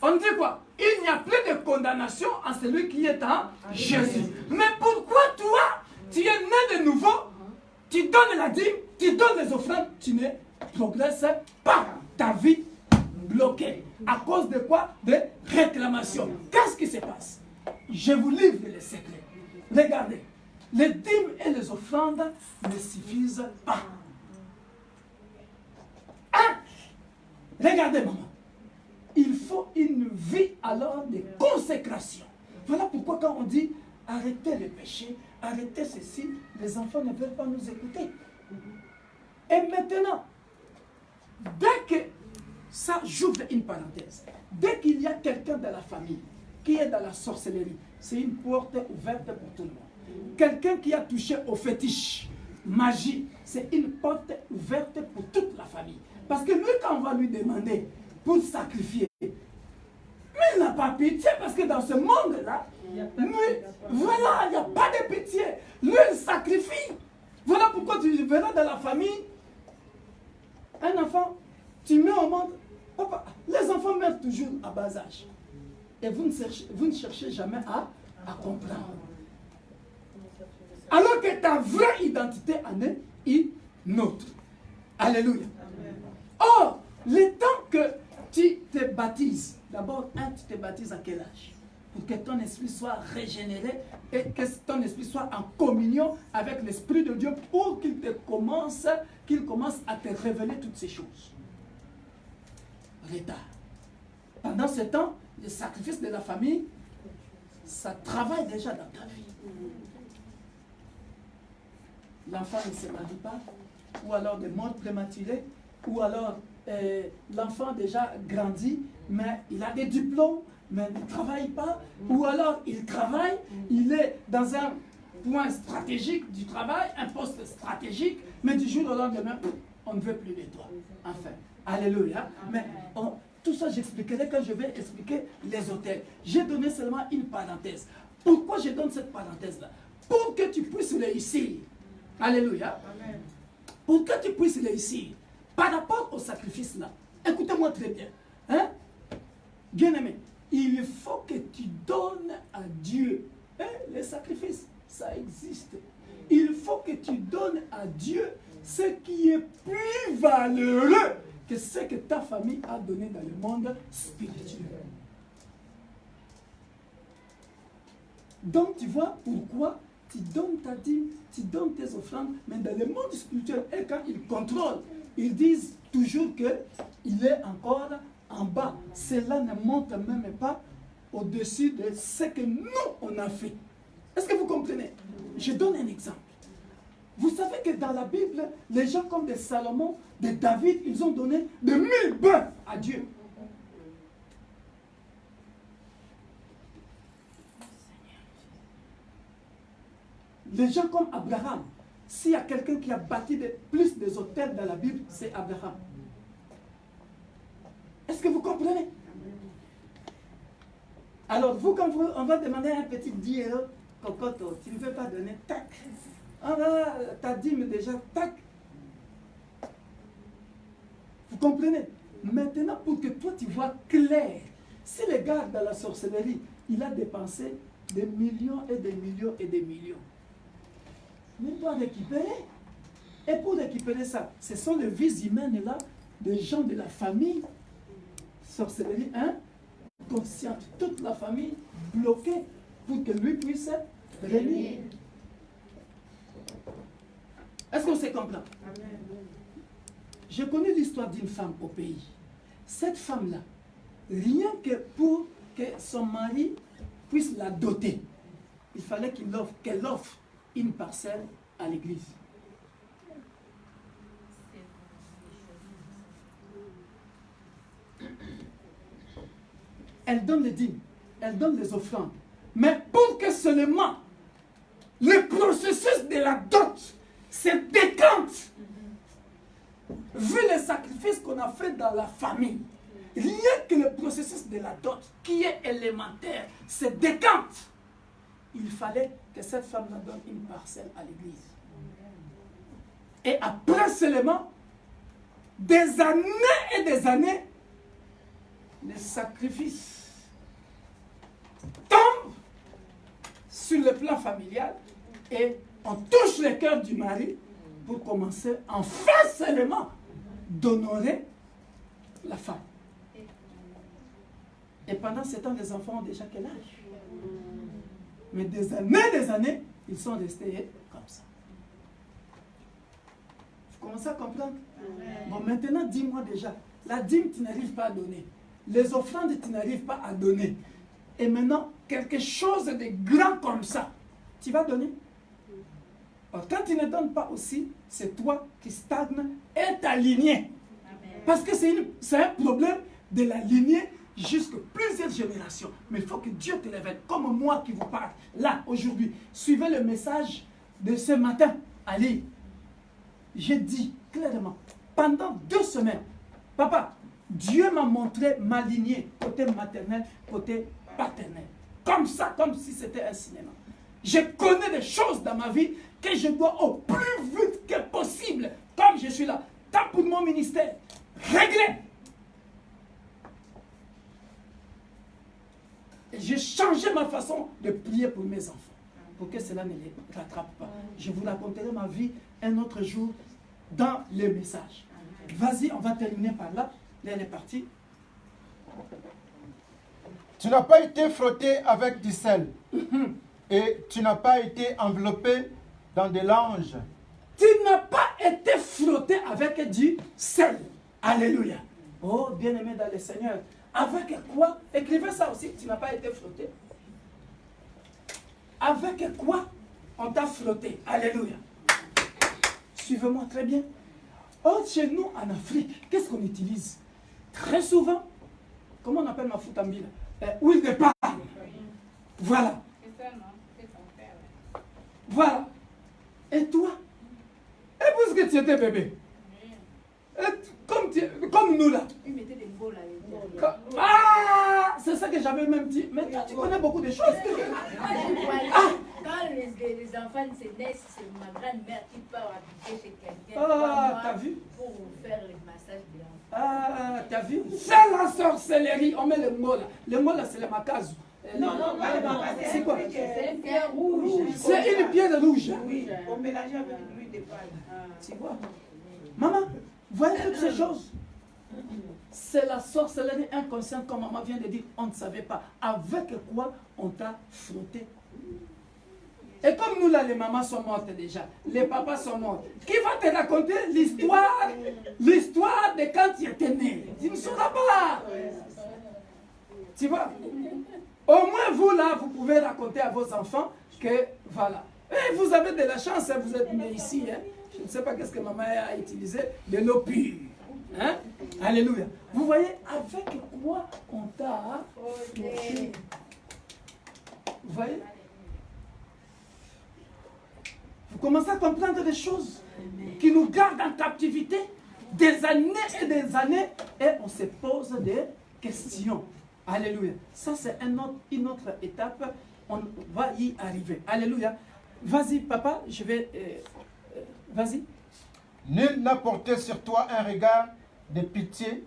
On dit quoi? Il n'y a plus de condamnation en celui qui est en Jésus. Mais pourquoi toi, tu es né de nouveau, tu donnes la dîme, tu donnes les offrandes, tu ne progresses pas? Ta vie bloquée. À cause de quoi? De réclamation. Qu'est-ce qui se passe? Je vous livre les secrets. Regardez. Les dîmes et les offrandes ne suffisent pas. Hein? Regardez, maman. Il faut une vie alors de consécration. Voilà pourquoi quand on dit arrêtez le péché, arrêtez ceci, les enfants ne veulent pas nous écouter. Et maintenant, dès que ça, j'ouvre une parenthèse, dès qu'il y a quelqu'un dans la famille qui est dans la sorcellerie, c'est une porte ouverte pour tout le monde. Quelqu'un qui a touché au fétiche, magie, c'est une porte ouverte pour toute la famille. Parce que lui, quand on va lui demander pour sacrifier, mais il n'a pas pitié parce que dans ce monde-là, voilà, il n'y a pas de pitié. Lui, il sacrifie. Voilà pourquoi tu verras dans la famille, un enfant, tu mets au monde, papa, les enfants meurent toujours à bas âge. Et vous ne cherchez jamais à comprendre. Alors que ta vraie identité en est une autre. Alléluia. Or, le temps que tu te baptises, d'abord, tu te baptises à quel âge? pour que ton esprit soit régénéré et que ton esprit soit en communion avec l'Esprit de Dieu pour qu'il commence à te révéler toutes ces choses. Retard. Pendant ce temps, le sacrifice de la famille, ça travaille déjà dans ta vie. L'enfant ne se marie pas, ou alors des morts prématurées, ou alors l'enfant déjà grandit, mais il a des diplômes, mais il ne travaille pas, ou alors il travaille, il est dans un point stratégique du travail, un poste stratégique, mais du jour au lendemain, on ne veut plus de toi. Enfin, alléluia. Mais tout ça, j'expliquerai quand je vais expliquer les hôtels. J'ai donné seulement une parenthèse. Pourquoi je donne cette parenthèse-là? Pour que tu puisses réussir. Alléluia. Amen. Pour que tu puisses réussir par rapport au sacrifice là. Écoutez-moi très bien. Hein? Bien-aimé, il faut que tu donnes à Dieu. Hein? Les sacrifices, ça existe. Il faut que tu donnes à Dieu ce qui est plus valeureux que ce que ta famille a donné dans le monde spirituel. Donc tu vois pourquoi tu donnes ta dîme, tu donnes tes offrandes, mais dans le monde spirituel, et quand ils contrôlent, ils disent toujours qu'il est encore en bas. Cela ne monte même pas au-dessus de ce que nous, on a fait. Est-ce que vous comprenez? Je donne un exemple. Vous savez que dans la Bible, les gens comme de Salomon, de David, ils ont donné de 1000 bœufs à Dieu. Les gens comme Abraham, s'il y a quelqu'un qui a bâti plus des hôtels dans la Bible, c'est Abraham. Est-ce que vous comprenez? Alors, vous, quand on va demander un petit 10 €, cocotte, tu ne veux pas donner, tac. Ah là, ta dîme déjà, tac. Vous comprenez? Maintenant, pour que toi, tu vois clair, si le gars dans la sorcellerie, il a dépensé des millions et des millions et des millions, mais il doit récupérer. Et pour récupérer ça, ce sont les vies humaines là, des gens de la famille, sorcellerie, hein, consciente, toute la famille bloquée pour que lui puisse régner. Est-ce qu'on se comprend? Je connais l'histoire d'une femme au pays. Cette femme-là, rien que pour que son mari puisse la doter, il fallait qu'elle offre une parcelle à l'église. Elle donne les dîmes, elle donne les offrandes. Mais pour que seulement le processus de la dot se décante, vu les sacrifices qu'on a fait dans la famille, rien que le processus de la dot, qui est élémentaire, se décante, il fallait que cette femme-là donne une parcelle à l'église. Et après seulement, des années et des années, les sacrifices tombent sur le plan familial et on touche le cœur du mari pour commencer enfin seulement d'honorer la femme. Et pendant ce temps, les enfants ont déjà quel âge? Mais des années, ils sont restés comme ça. Vous commencez à comprendre? Bon, maintenant, dis-moi déjà, la dîme, tu n'arrives pas à donner. Les offrandes, tu n'arrives pas à donner. Et maintenant, quelque chose de grand comme ça, tu vas donner? Alors, quand tu ne donnes pas aussi, c'est toi qui stagne et ta lignée. Parce que c'est un problème de la lignée jusqu'à plusieurs générations. Mais il faut que Dieu te révèle, comme moi qui vous parle, là, aujourd'hui. Suivez le message de ce matin. Allez, j'ai dit clairement, pendant 2 semaines, papa, Dieu m'a montré ma lignée, côté maternel, côté paternel. Comme ça, comme si c'était un cinéma. Je connais des choses dans ma vie que je dois au plus vite que possible, comme je suis là, tant pour mon ministère, régler. Et j'ai changé ma façon de prier pour mes enfants, pour que cela ne les rattrape pas. Je vous raconterai ma vie un autre jour dans les messages. Vas-y, on va terminer par là. Là, elle est partie. Tu n'as pas été frotté avec du sel. Et tu n'as pas été enveloppé dans des langes. Tu n'as pas été frotté avec du sel. Alléluia. Oh, bien-aimé dans le Seigneur. Avec quoi? Écrivez ça aussi. Tu n'as pas été frotté. Avec quoi on t'a frotté? Alléluia. Suivez-moi très bien. Or, chez nous, en Afrique, qu'est-ce qu'on utilise? Très souvent, comment on appelle ma foutambile? Huile de palme. Voilà. Voilà. Et toi? Et puisque tu étais bébé, comme nous là. Ils mettaient des mots là. Ah, c'est ça que j'avais même dit. Mais toi, tu connais beaucoup de choses. Quand les enfants se naissent, c'est ma grand-mère qui part habiter chez quelqu'un. Ah, t'as vu? Pour faire le massage de l'enfant. Ah, t'as vu? C'est la sorcellerie. On met le mot là. Le mot là, c'est le makazu. Non, c'est quoi? C'est une pierre rouge. C'est une pierre rouge. Oui, on mélange avec l'huile de palme. Tu vois? Maman, voyez toutes ces choses. C'est la sorcellerie inconsciente, comme maman vient de dire. On ne savait pas. Avec quoi on t'a frotté? Et comme nous là, les mamans sont mortes déjà, les papas sont morts. Qui va te raconter l'histoire de quand tu étais né? Tu ne sauras pas. Tu vois? Au moins vous là, vous pouvez raconter à vos enfants que voilà. Et vous avez de la chance, hein, vous êtes nés ici. Hein. Je ne sais pas qu'est-ce que maman a utilisé, de l'eau pure. Hein? Alléluia. Vous voyez, avec quoi on t'a frotté? Vous voyez? Vous commencez à comprendre des choses qui nous gardent en captivité des années et des années et on se pose des questions. Alléluia. Ça, c'est une autre étape. On va y arriver. Alléluia. Vas-y, papa, je vais... vas-y. Nul n'a porté sur toi un regard de pitié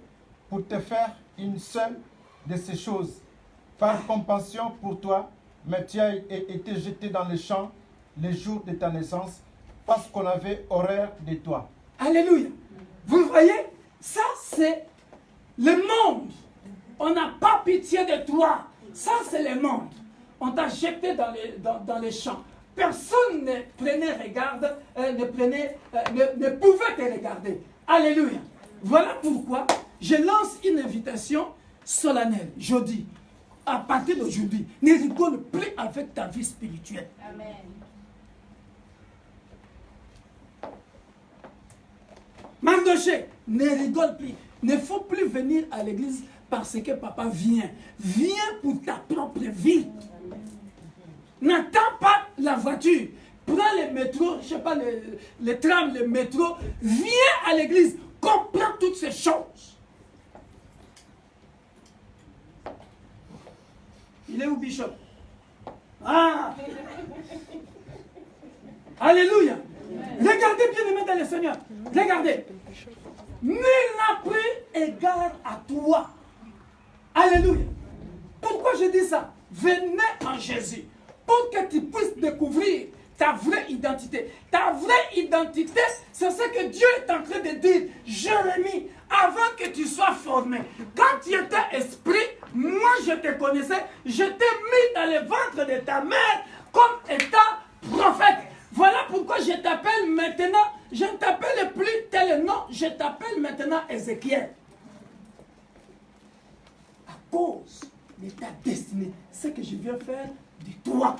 pour te faire une seule de ces choses. Par compassion pour toi, mais tu as été jeté dans les champs les jours de ta naissance, parce qu'on avait horreur de toi. Alléluia. Vous voyez, ça c'est le monde. On n'a pas pitié de toi. Ça c'est le monde. On t'a jeté dans les champs. Personne ne prenait regard, ne pouvait te regarder. Alléluia. Voilà pourquoi je lance une invitation solennelle. Je dis, à partir d'aujourd'hui, ne rigole plus avec ta vie spirituelle. Amen. Mardoché, ne rigole plus. Ne faut plus venir à l'église parce que papa vient. Viens pour ta propre vie. N'attends pas la voiture. Prends le métro, je ne sais pas, le tram, le métro. Viens à l'église. Comprends toutes ces choses. Il est où, Bishop? Ah! Alléluia! Regardez bien aimé dans le Seigneur. Regardez. Nul n'a pris égard à toi. Alléluia. Pourquoi je dis ça? Venez en Jésus pour que tu puisses découvrir ta vraie identité. Ta vraie identité, c'est ce que Dieu est en train de dire. Jérémie, avant que tu sois formé, quand tu étais esprit, moi je te connaissais, je t'ai mis dans le ventre de ta mère comme étant prophète. Voilà pourquoi je t'appelle maintenant, je ne t'appelle plus tel nom, je t'appelle maintenant Ézéchiel. À cause de ta destinée, ce que je viens faire de toi.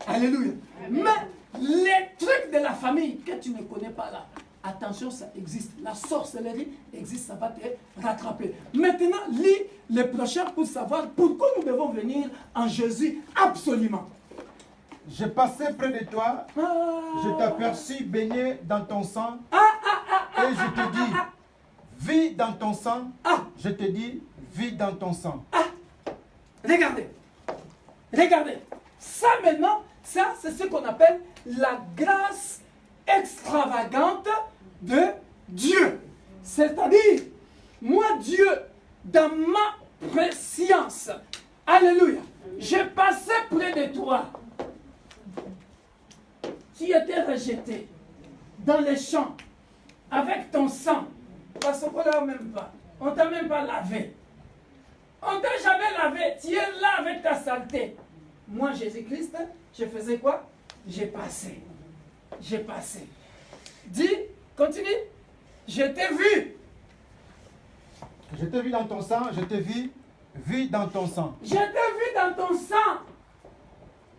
Alléluia. Amen. Mais les trucs de la famille que tu ne connais pas là, attention, ça existe. La sorcellerie existe, ça va te rattraper. Maintenant, lis les prochains pour savoir pourquoi nous devons venir en Jésus absolument. Je passais près de toi, je t'aperçus baigné dans ton sang, et je te dis, vis dans ton sang. Je te dis, vis dans ton sang. Regardez, regardez, ça maintenant, ça c'est ce qu'on appelle la grâce extravagante de Dieu. C'est-à-dire, moi Dieu, dans ma préscience, alléluia, je passais près de toi. Tu étais rejeté dans les champs avec ton sang. Parce qu'on ne l'a même pas. On ne t'a même pas lavé. On ne t'a jamais lavé. Tu es là avec ta saleté. Moi, Jésus-Christ, je faisais quoi? J'ai passé. J'ai passé. Dis, continue. Je t'ai vu. Je t'ai vu dans ton sang, je t'ai vu dans ton sang. Je t'ai vu dans ton sang.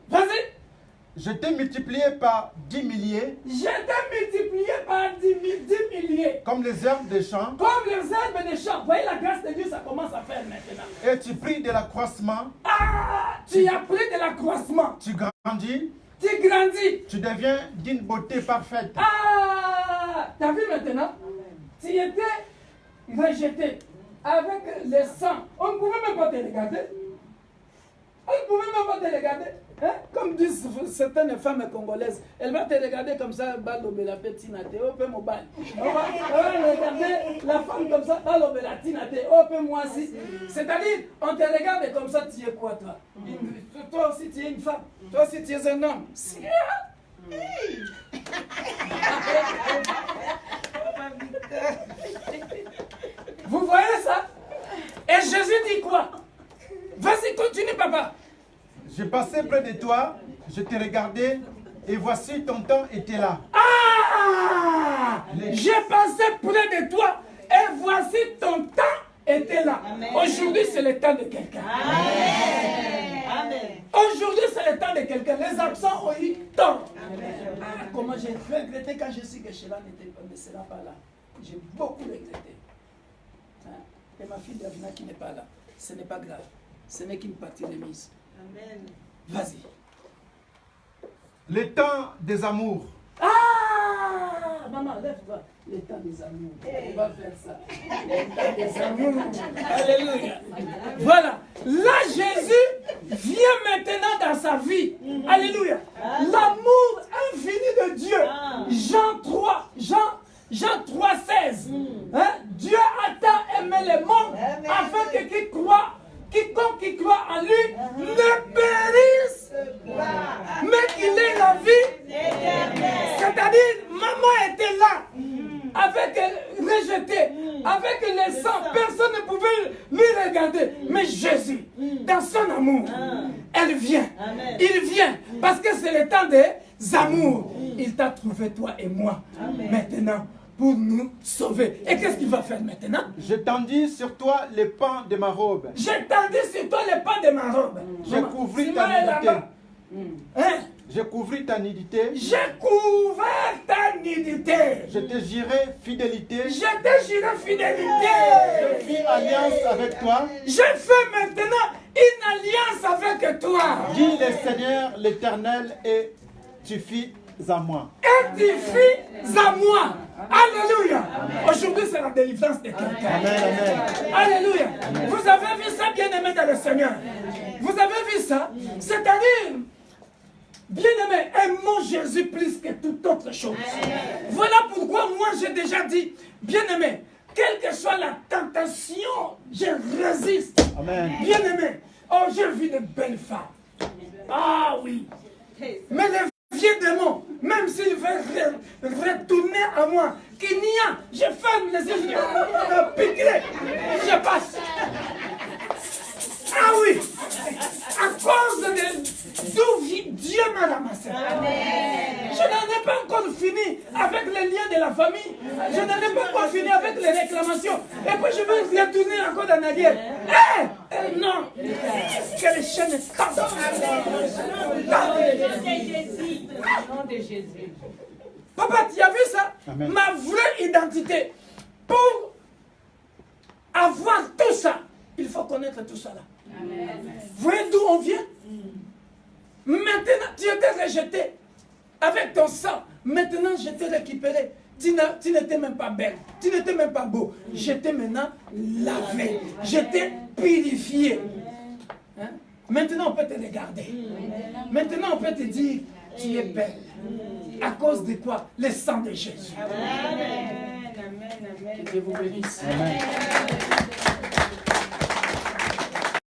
Vas-y. Je t'ai multiplié par 10 milliers. Je t'ai multiplié par 10 milliers. Comme les herbes des champs. Comme les herbes des champs. Vous voyez la grâce de Dieu, ça commence à faire maintenant. Et tu pris de l'accroissement. Ah, tu as pris de l'accroissement. Tu grandis. Tu grandis. Tu deviens d'une beauté parfaite. Ah, t'as vu maintenant? Tu étais rejeté avec le sang. On ne pouvait même pas te regarder. On ne pouvait même pas te regarder. Hein? Comme disent certaines femmes congolaises, elle va te regarder comme ça, on va regarder la femme comme ça, moi aussi. C'est-à-dire, on te regarde comme ça, tu es quoi toi? Toi aussi tu es une femme, toi aussi tu es un homme. Vous voyez ça? Et Jésus dit quoi? Vas-y, continue papa. Je passais près de toi, je t'ai regardé, et voici ton temps était là. Ah! J'ai passé près de toi, et voici ton temps était là. Aujourd'hui, c'est le temps de quelqu'un. Aujourd'hui, c'est le temps de quelqu'un. Les absents ont eu temps. Ah, comment j'ai regretté quand je sais que Sheila ne sera pas là. J'ai beaucoup regretté. Hein? Et ma fille Davina qui n'est pas là. Ce n'est pas grave. Ce n'est qu'une partie remise. Amen. Vas-y. Le temps des amours. Ah! Maman, lève-toi. Le temps des amours. On va faire ça. Le temps des amours. Alléluia. Voilà. Là, Jésus vient maintenant dans sa vie. Alléluia. L'amour infini de Dieu. Jean 3,16. Hein? Dieu a tant aimé le monde afin que quiconque qui croit en lui ne périsse, mais qu'il ait la vie. C'est-à-dire, maman était là, avec rejeté, avec les sangs, personne ne pouvait lui regarder. Mais Jésus, dans son amour, elle vient. Il vient, parce que c'est le temps des amours. Il t'a trouvé, toi et moi, maintenant, pour nous sauver. Et qu'est-ce qu'il va faire maintenant? Je tendis sur toi les pans de ma robe. Je tendis sur toi les pans de ma robe. J'ai couvert ta nudité. Hein? J'ai couvert ta nudité. J'ai couvert ta nudité. Je te jurai fidélité. Je te jure fidélité. Je fis alliance avec toi. Je fais maintenant une alliance avec toi. Dis le Seigneur l'Éternel et tu fis à moi. Et tu fis à moi. Alléluia. Aujourd'hui, c'est la délivrance de quelqu'un. Amen, amen. Alléluia. Vous avez vu ça, bien-aimé dans le Seigneur? Vous avez vu ça? C'est-à-dire, bien-aimé, aimons Jésus plus que toute autre chose. Voilà pourquoi moi j'ai déjà dit, bien-aimé, quelle que soit la tentation, je résiste. Amen. Bien-aimé, oh, j'ai vu de belles femmes. Ah oui. Mais les vieux démons, même s'ils veulent retourner à moi, qu'il n'y a, je ferme les yeux, je piquerai, je passe. Ah oui, à cause de d'où Dieu m'a ramassé. Je n'en ai pas encore fini avec les liens de la famille. Je n'en ai pas encore fini avec les réclamations. Et puis je vais retourner encore en arrière. Non, que les chaînes tombent. Au nom de Jésus. Papa, tu as vu ça? Amen. Ma vraie identité. Pour avoir tout ça, il faut connaître tout ça là. Vous voyez d'où on vient? Maintenant, tu étais rejeté avec ton sang. Maintenant, je t'ai récupéré. Tu n'étais même pas belle. Tu n'étais même pas beau. Je t'ai maintenant lavé. Je t'ai purifié. Hein? Maintenant, on peut te regarder. Maintenant, on peut te dire, tu es belle. À cause de quoi? Le sang de Jésus. Amen. Amen. Amen. Que Dieu vous bénisse. Amen.